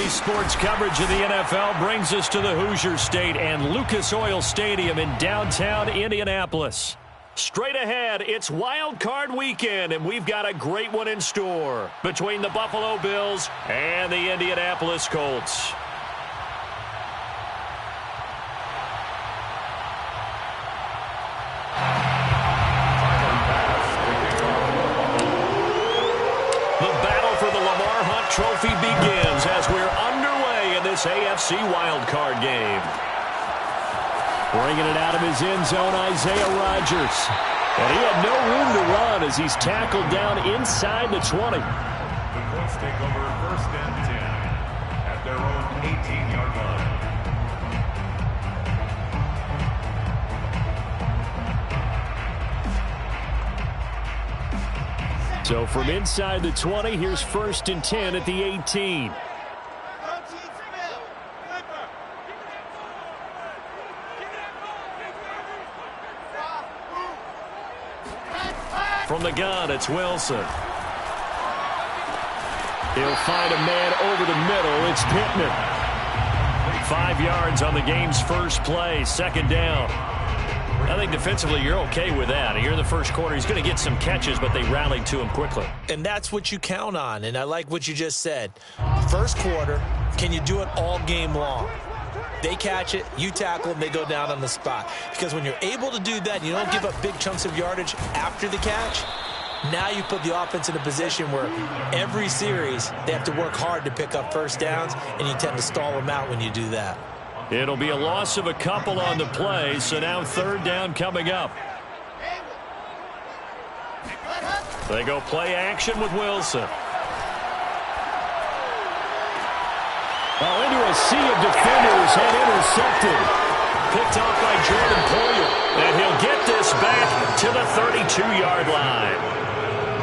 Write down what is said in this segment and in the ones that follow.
Today's sports coverage of the NFL brings us to the Hoosier State and Lucas Oil Stadium in downtown Indianapolis. Straight ahead, it's Wild Card Weekend, and we've got a great one in store between the Buffalo Bills and the Indianapolis Colts. Trophy begins as we're underway in this AFC wildcard game. Bringing it out of his end zone, Isaiah Rodgers. And he had no room to run as he's tackled down inside the 20. The Colts take over 1st and 10 at their own 18-yard line. So from inside the 20, here's 1st and 10 at the 18. From the gun, it's Wilson. He'll find a man over the middle. It's Pittman. 5 yards on the game's first play, 2nd down. I think defensively you're okay with that. Here in the first quarter, he's going to get some catches, but they rallied to him quickly. And that's what you count on, and I like what you just said. First quarter, can you do it all game long? They catch it, you tackle them, they go down on the spot. Because when you're able to do that, you don't give up big chunks of yardage after the catch. Now you put the offense in a position where every series they have to work hard to pick up first downs, and you tend to stall them out when you do that. It'll be a loss of a couple on the play, so now 3rd down coming up. They go play action with Wilson. Well, into a sea of defenders and intercepted. Picked off by Jordan Poyer. And he'll get this back to the 32-yard line.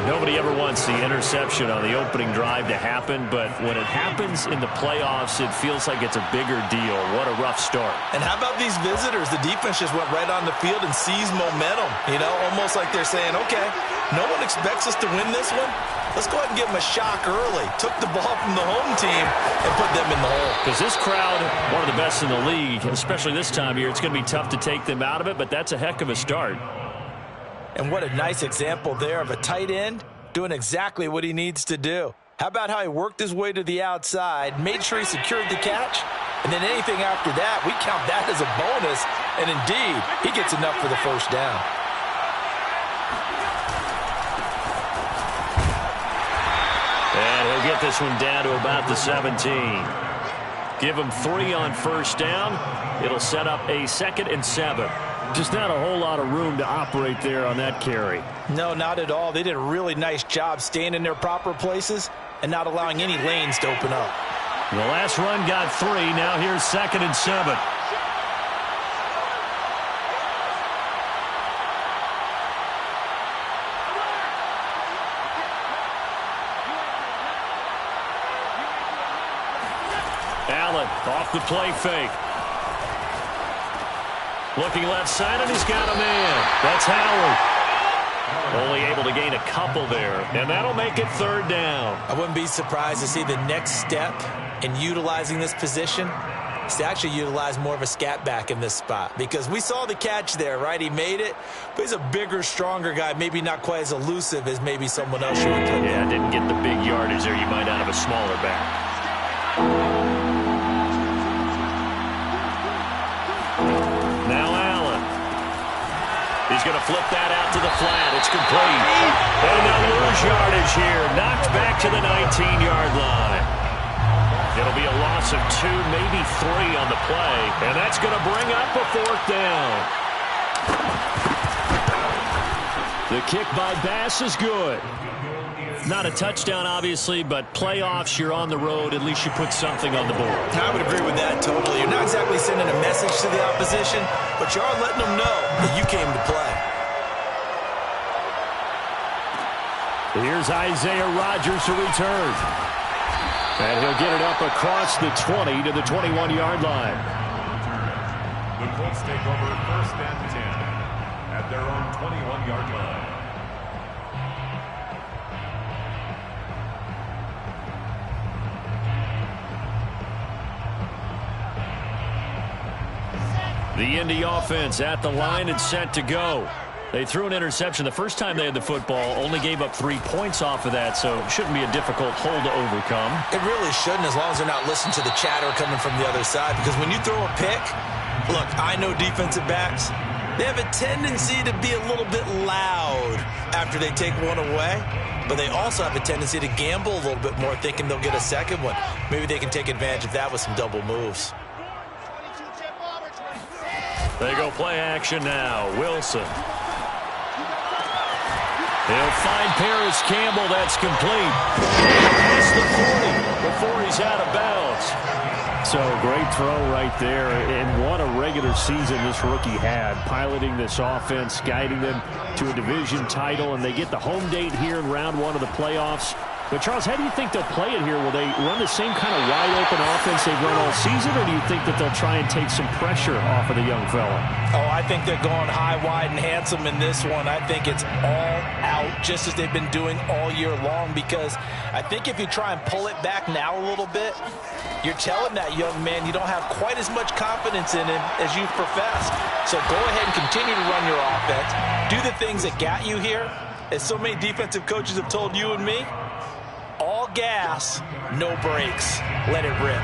Nobody ever wants the interception on the opening drive to happen, but when it happens in the playoffs, it feels like it's a bigger deal. What a rough start. And how about these visitors? The defense just went right on the field and seized momentum. You know, almost like they're saying, okay, no one expects us to win this one. Let's go ahead and give them a shock early. Took the ball from the home team and put them in the hole. Because this crowd, one of the best in the league, especially this time of year, it's going to be tough to take them out of it, but that's a heck of a start. And what a nice example there of a tight end doing exactly what he needs to do. How about how he worked his way to the outside, made sure he secured the catch, and then anything after that, we count that as a bonus, and indeed, he gets enough for the first down. And he'll get this one down to about the 17. Give him 3 on 1st down. It'll set up a 2nd and 7. Just not a whole lot of room to operate there on that carry. No, not at all. They did a really nice job staying in their proper places and not allowing any lanes to open up. The last run got 3. Now here's 2nd and 7. Allen off the play fake. Looking left side, and he's got a man. That's Howard. Only able to gain a couple there, and that'll make it 3rd down. I wouldn't be surprised to see the next step in utilizing this position is to actually utilize more of a scat back in this spot. Because we saw the catch there, right? He made it, but he's a bigger, stronger guy, maybe not quite as elusive as maybe someone else should have put. Yeah, didn't get the big yardage there. You might out of a smaller back. He's going to flip that out to the flat. It's complete. And they'll lose yardage here. Knocked back to the 19-yard line. It'll be a loss of 2, maybe 3 on the play. And that's going to bring up a 4th down. The kick by Bass is good. Not a touchdown, obviously, but playoffs, you're on the road. At least you put something on the board. I would agree with that totally. You're not exactly sending a message to the opposition, but you are letting them know that you came to play. Here's Isaiah Rodgers to return. And he'll get it up across the 20 to the 21-yard line. The Colts take over 1st and 10 at their own 21-yard line. The Indy offense at the line and set to go. They threw an interception the first time they had the football, only gave up 3 points off of that, so it shouldn't be a difficult hole to overcome. It really shouldn't, as long as they're not listening to the chatter coming from the other side, because when you throw a pick, look, I know defensive backs, they have a tendency to be a little bit loud after they take one away, but they also have a tendency to gamble a little bit more, thinking they'll get a second one. Maybe they can take advantage of that with some double moves. They go play action now. Wilson. He'll find Paris Campbell. That's complete. Past the 40 before he's out of bounds. So great throw right there. And what a regular season this rookie had. Piloting this offense, guiding them to a division title. And they get the home date here in round 1 of the playoffs. But, Charles, how do you think they'll play it here? Will they run the same kind of wide-open offense they've run all season, or do you think that they'll try and take some pressure off of the young fella? Oh, I think they're going high, wide, and handsome in this one. I think it's all out, just as they've been doing all year long, because I think if you try and pull it back now a little bit, you're telling that young man you don't have quite as much confidence in him as you've professed. So go ahead and continue to run your offense. Do the things that got you here. As so many defensive coaches have told you and me, all gas, no brakes. Let it rip.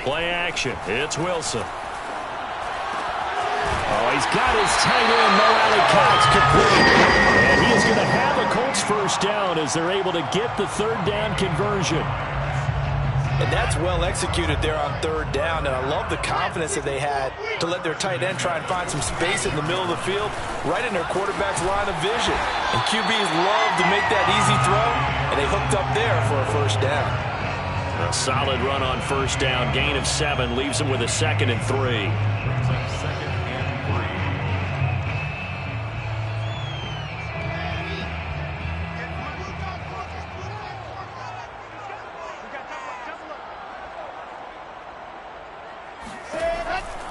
Play action. It's Wilson. Oh, he's got his tight end, Mo Alley-Cox, complete. And he is going to have a Colts first down as they're able to get the third down conversion. And that's well executed there on third down. And I love the confidence that they had to let their tight end try and find some space in the middle of the field, right in their quarterback's line of vision. And QBs love to make that easy throw, and they hooked up there for a first down. A solid run on first down. Gain of 7 leaves them with a 2nd and 3.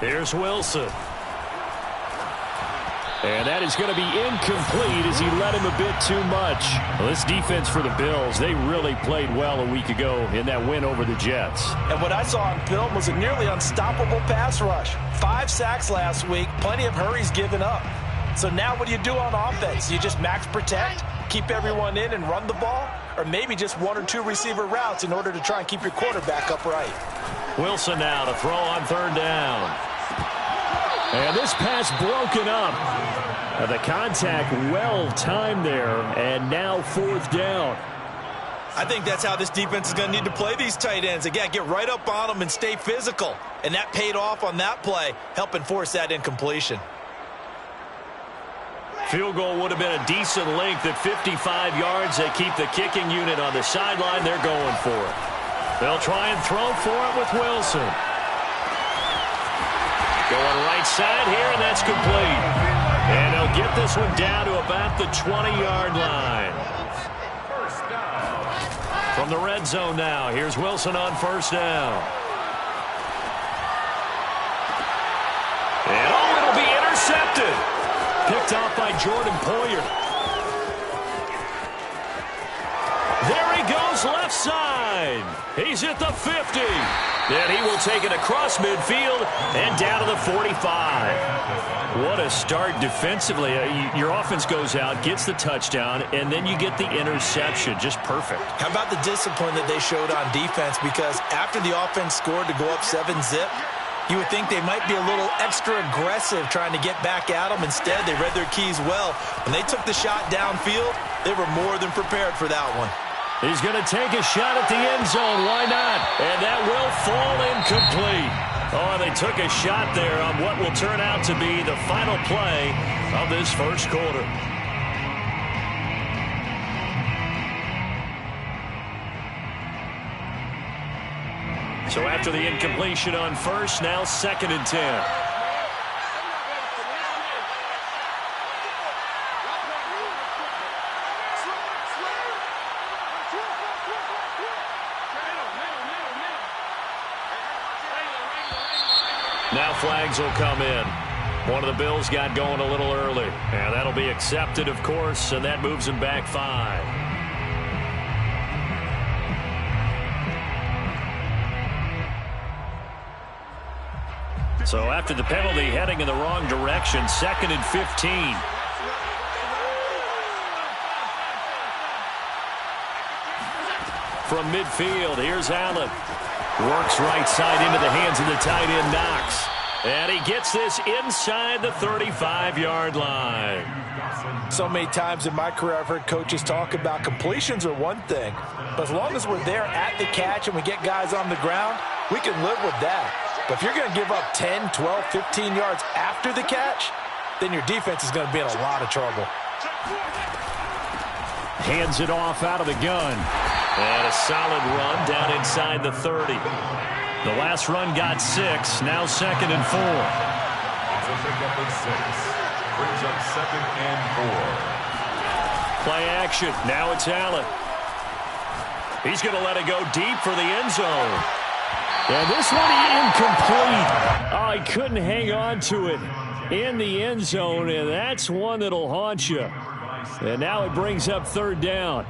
Here's Wilson. And that is going to be incomplete as he led him a bit too much. Well, this defense for the Bills, they really played well a week ago in that win over the Jets. And what I saw on film was a nearly unstoppable pass rush. 5 sacks last week, plenty of hurries given up. So now what do you do on offense? You just max protect, keep everyone in and run the ball? Or maybe just 1 or 2 receiver routes in order to try and keep your quarterback upright? Wilson now to throw on third down. And this pass broken up. The contact well timed there, and now 4th down. I think that's how this defense is going to need to play these tight ends. Again, get right up on them and stay physical. And that paid off on that play, helping force that incompletion. Field goal would have been a decent length at 55 yards. They keep the kicking unit on the sideline. They're going for it. They'll try and throw for it with Wilson. Going right side here, and that's complete. And they'll get this one down to about the 20-yard line. From the red zone now, here's Wilson on first down. And oh, it'll be intercepted. Picked off by Jordan Poyer. There he goes left side. He's at the 50. And he will take it across midfield and down to the 45. What a start defensively. Your offense goes out, gets the touchdown, and then you get the interception. Just perfect. How about the discipline that they showed on defense? Because after the offense scored to go up 7-zip, you would think they might be a little extra aggressive trying to get back at them. Instead, they read their keys well. When they took the shot downfield, they were more than prepared for that one. He's going to take a shot at the end zone. Why not? And that will fall incomplete. Oh, they took a shot there on what will turn out to be the final play of this first quarter. So after the incompletion on first, now 2nd and 10. Now flags will come in. One of the Bills got going a little early. And that'll be accepted, of course, and that moves him back 5. So after the penalty, heading in the wrong direction, 2nd and 15. From midfield, here's Allen. Works right side into the hands of the tight end, Knox. And he gets this inside the 35-yard line. So many times in my career I've heard coaches talk about completions are one thing. But as long as we're there at the catch and we get guys on the ground, we can live with that. But if you're going to give up 10, 12, 15 yards after the catch, then your defense is going to be in a lot of trouble. Hands it off out of the gun. And a solid run down inside the 30. The last run got 6. Now 2nd and 4. It's a pickup of 6. Brings up 2nd and 4. Play action. Now it's Allen. He's going to let it go deep for the end zone. And this one incomplete. Oh, he couldn't hang on to it in the end zone, and that's one that'll haunt you. And now it brings up 3rd down.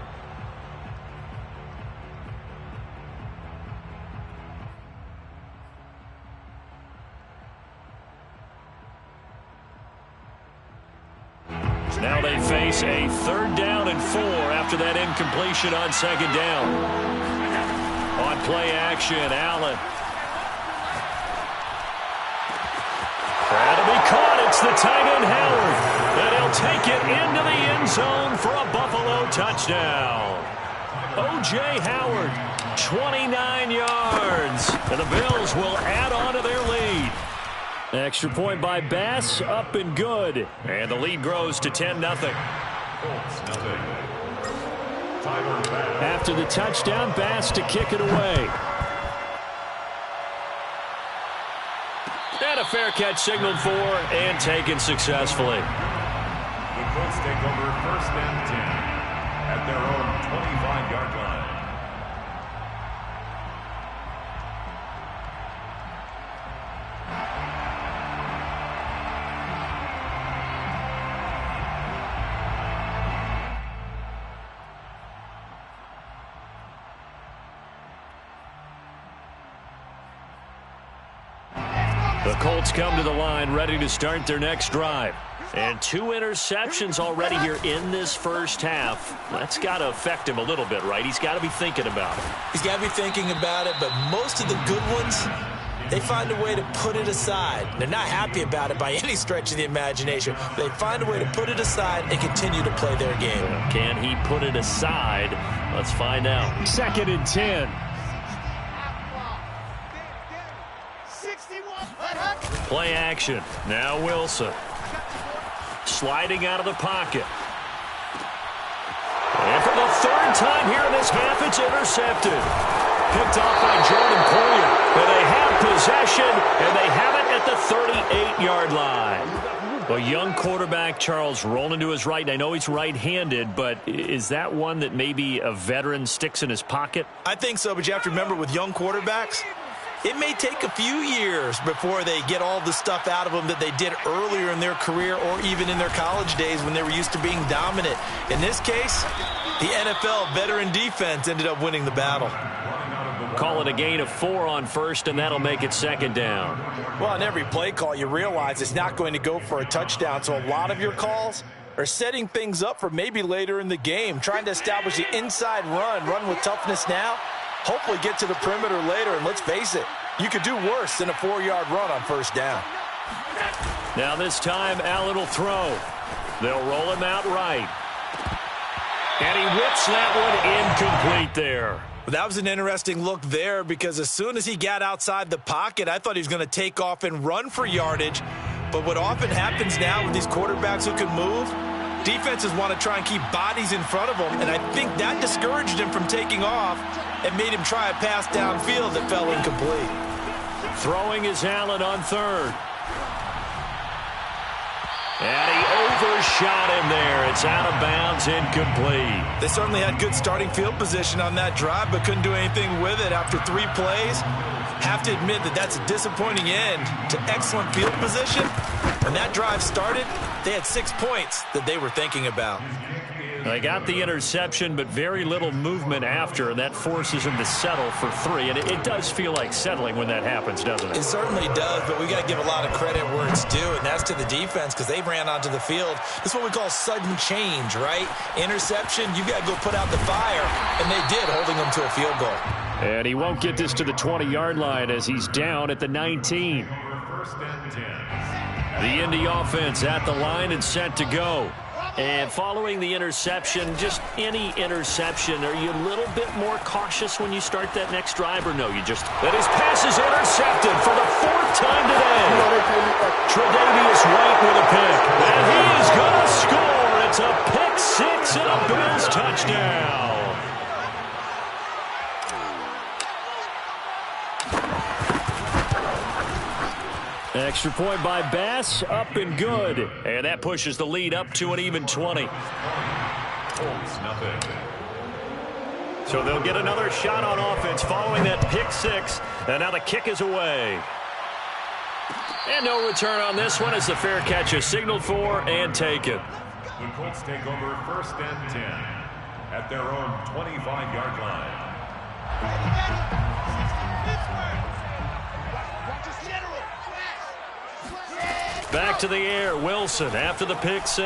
Now they face a 3rd down and 4 after that incompletion on 2nd down. On play action, Allen. That'll be caught. It's the tight end, Howard. And he'll take it into the end zone for a Buffalo touchdown. O.J. Howard, 29 yards. And the Bills will add on to their lead. Extra point by Bass, up and good. And the lead grows to 10-0. After the touchdown, Bass to kick it away. And a fair catch signaled for and taken successfully. The Colts take over 1st and 10 at their own 25-yard line. The Colts come to the line ready to start their next drive. And 2 interceptions already here in this first half. That's got to affect him a little bit, right? He's got to be thinking about it. He's got to be thinking about it, but most of the good ones, they find a way to put it aside. They're not happy about it by any stretch of the imagination. They find a way to put it aside and continue to play their game. Can he put it aside? Let's find out. 2nd and 10. Play action. Now Wilson. Sliding out of the pocket. And for the 3rd time here in this half, it's intercepted. Picked off by Jordan Poyer. And they have possession, and they have it at the 38-yard line. A young quarterback, Charles, rolling to his right. And I know he's right-handed, but is that one that maybe a veteran sticks in his pocket? I think so, but you have to remember with young quarterbacks, it may take a few years before they get all the stuff out of them that they did earlier in their career or even in their college days when they were used to being dominant. In this case, the NFL veteran defense ended up winning the battle. Call it a gain of 4 on 1st, and that'll make it 2nd down. Well, on every play call, you realize it's not going to go for a touchdown, so a lot of your calls are setting things up for maybe later in the game, trying to establish the inside run with toughness now, hopefully get to the perimeter later, and let's face it, you could do worse than a 4-yard run on 1st down. Now this time, Allen will throw. They'll roll him out right. And he whips that one incomplete there. That was an interesting look there because as soon as he got outside the pocket, I thought he was going to take off and run for yardage. But what often happens now with these quarterbacks who can move, defenses want to try and keep bodies in front of them, and I think that discouraged him from taking off and made him try a pass downfield that fell incomplete. Throwing is Allen on 3rd. And he overshot him there. It's out of bounds, incomplete. They certainly had good starting field position on that drive, but couldn't do anything with it after 3 plays. Have to admit that that's a disappointing end to excellent field position, When that drive started, they had 6 points that they were thinking about. They got the interception, but very little movement after, and that forces them to settle for 3. And it does feel like settling when that happens, doesn't it? It certainly does, but we got to give a lot of credit where it's due, and that's to the defense because they ran onto the field. This is what we call sudden change, right? Interception, you got to go put out the fire, and they did, holding them to a field goal. And he won't get this to the 20-yard line as he's down at the 19. First and 10. The Indy offense at the line and set to go. And following the interception, just any interception, are you a little bit more cautious when you start that next drive, or no? You just... And his pass is intercepted for the 4th time today. Tre'Davious White with a pick. And he is going to score. It's a pick 6 and a Bills touchdown. Extra point by Bass, up and good. And that pushes the lead up to an even 20. Colts, nothing. So they'll get another shot on offense following that pick 6. And now the kick is away. And no return on this one as the fair catch is signaled for and taken. The Colts take over first and 10 at their own 25-yard line. Back to the air, Wilson after the pick 6.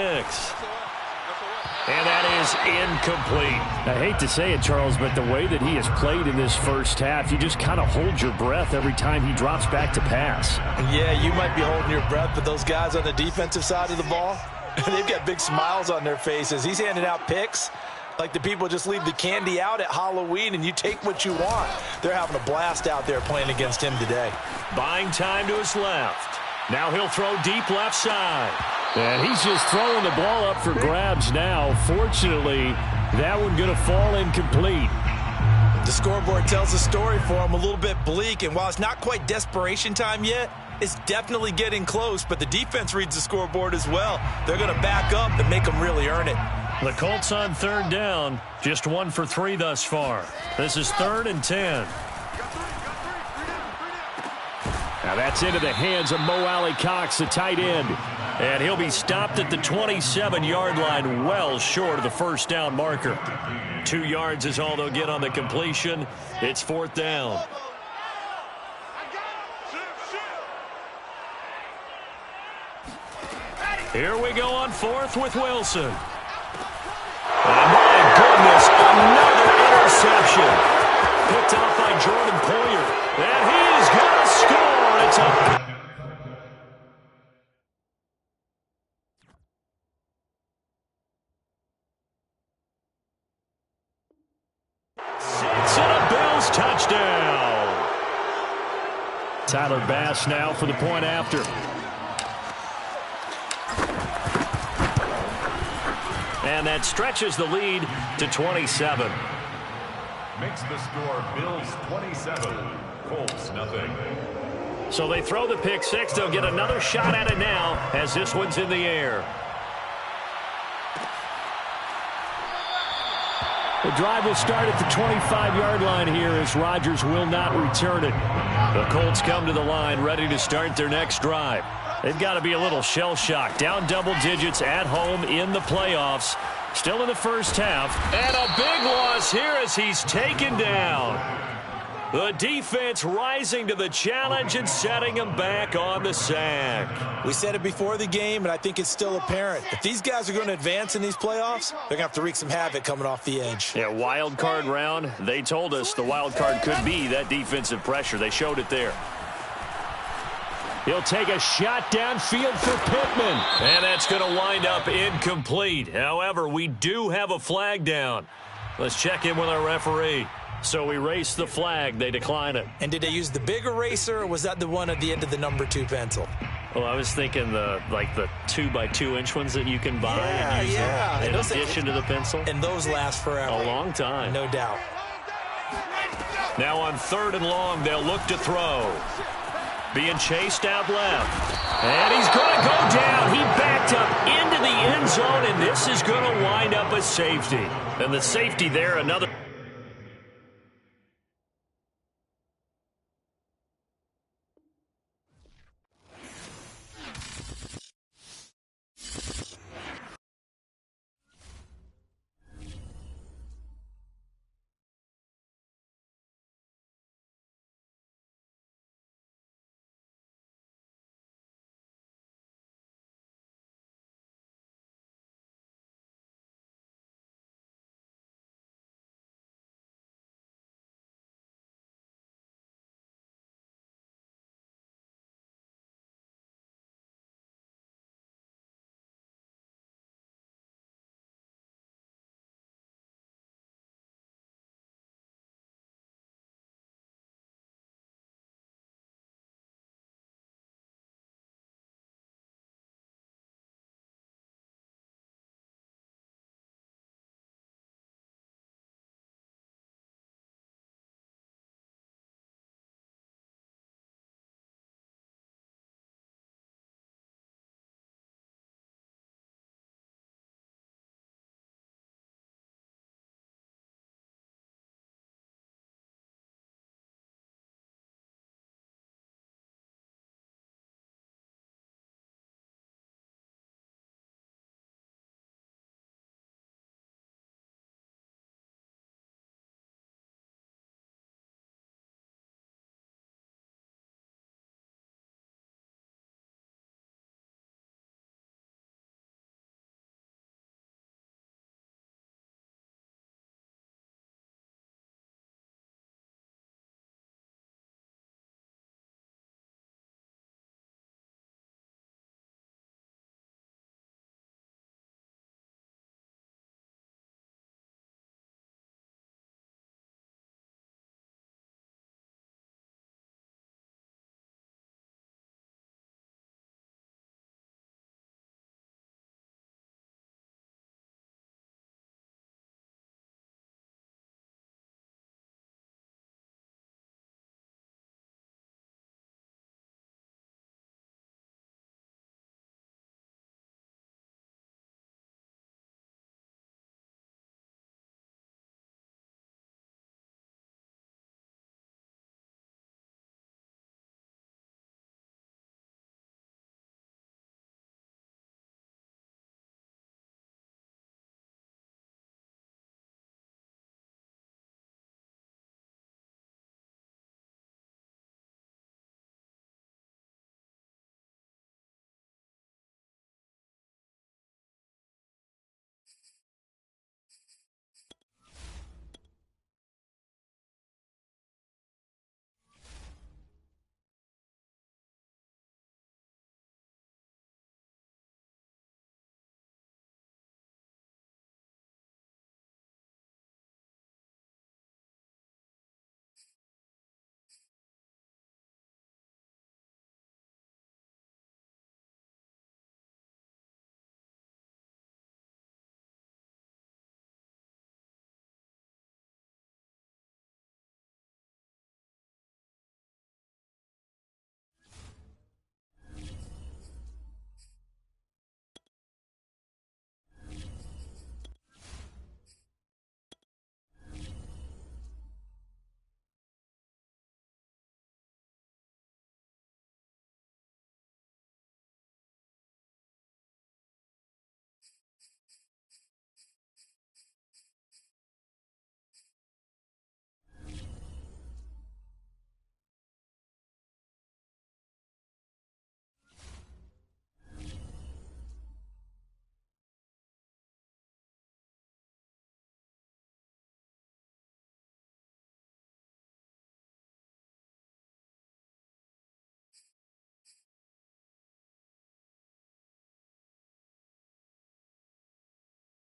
And that is incomplete. I hate to say it, Charles, but the way that he has played in this first half, you just kind of hold your breath every time he drops back to pass. Yeah, you might be holding your breath, but those guys on the defensive side of the ball, they've got big smiles on their faces. He's handing out picks like the people just leave the candy out at Halloween and you take what you want. They're having a blast out there playing against him today. Buying time to his left. Now he'll throw deep left side. And he's just throwing the ball up for grabs now. Fortunately, that one going to fall incomplete. The scoreboard tells the story for him, a little bit bleak. And while it's not quite desperation time yet, it's definitely getting close. But the defense reads the scoreboard as well. They're going to back up and make them really earn it. The Colts on 3rd down. Just 1 for 3 thus far. This is 3rd and 10. Now that's into the hands of Mo Alley-Cox, the tight end. And he'll be stopped at the 27-yard line, well short of the first down marker. 2 yards is all they'll get on the completion. It's 4th down. Here we go on 4th with Wilson. And my goodness, another interception. Picked off by Jordan Poyer. And he is going to score. It's up. 6 and a Bills touchdown. Tyler Bass now for the point after. And that stretches the lead to 27. Makes the score Bills 27, Colts nothing. So they throw the pick 6. They'll get another shot at it now as this one's in the air. The drive will start at the 25-yard line here as Rodgers will not return it. The Colts come to the line ready to start their next drive. They've got to be a little shell-shocked. Down double digits at home in the playoffs. Still in the first half. And a big loss here as he's taken down. The defense rising to the challenge and setting him back on the sack. We said it before the game, and I think it's still apparent. If these guys are going to advance in these playoffs, they're going to have to wreak some havoc coming off the edge. Yeah, wild card round. They told us the wild card could be that defensive pressure. They showed it there. He'll take a shot downfield for Pittman. And that's going to wind up incomplete. However, we do have a flag down. Let's check in with our referee. So we race the flag. They decline it. And did they use the big eraser, or was that the one at the end of the number 2 pencil? Well, I was thinking the 2x2-inch ones that you can buy and use in addition to the pencil. And those last forever. A long time. No doubt. Now on 3rd and long, they'll look to throw. Being chased out left. And he's going to go down. He backed up into the end zone, and this is going to wind up a safety. And the safety there, another...